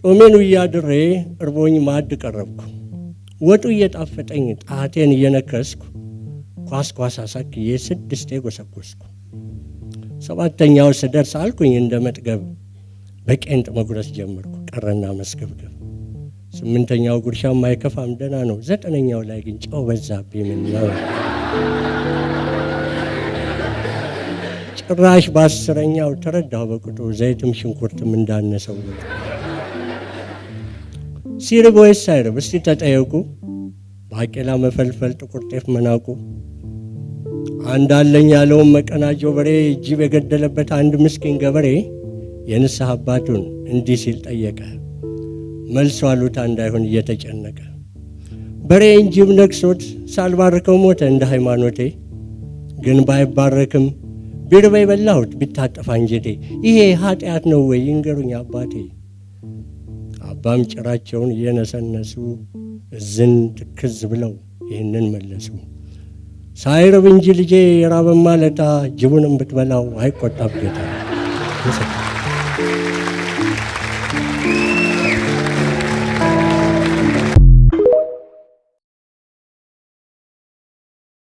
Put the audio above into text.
ጦሜን እያድሬ እርቦኝ ማዕድ ቀረብኩ። ወጡ እየጣፈጠኝ ጣቴን እየነከስኩ ኳስ አሳክዬ 6 ጎሰጎስኩ። 7ኛው ስደርስ አልኩኝ እንደ መጥገብ በቄንጥ መጉረስ ጀመርኩ ቀረና መስገብገብ። 8ኛው ጉርሻም አይከፋም ደህና ነው። 9ኛው ላይ ግን ጨው በዛብኝ ምን ነው። ጭራሽ በ10ኛው ተረዳሁ በቅጡ ዘይትም ሽንኩርትም እንዳነሰው። ሲርብ ወይስ ሳይርብ እስቲ ተጠየቁ። ባቄላ መፈልፈል ጥቁር ጤፍ መናቁ። አንዳለኝ ያለውን መቀናጆ በሬ ጅብ የገደለበት አንድ ምስኪን ገበሬ የንስሐ አባቱን እንዲህ ሲል ጠየቀ። መልሶ አሉታ እንዳይሆን እየተጨነቀ በሬን ጅብ ነክሶት ሳልባርከው ሞተ እንደ ሃይማኖቴ። ግን ባይባረክም ቢርበይ በላሁት ቢታጠፋ እንጀቴ። ይሄ ኃጢአት ነው ወይ ይንገሩኝ አባቴ። አባም ጭራቸውን እየነሰነሱ እዝን ትክዝ ብለው ይህንን መለሱ። ሳይርብ እንጂ ልጄ የራበማ ለታ ጅቡንም ብትበላው አይቆጣም ጌታ።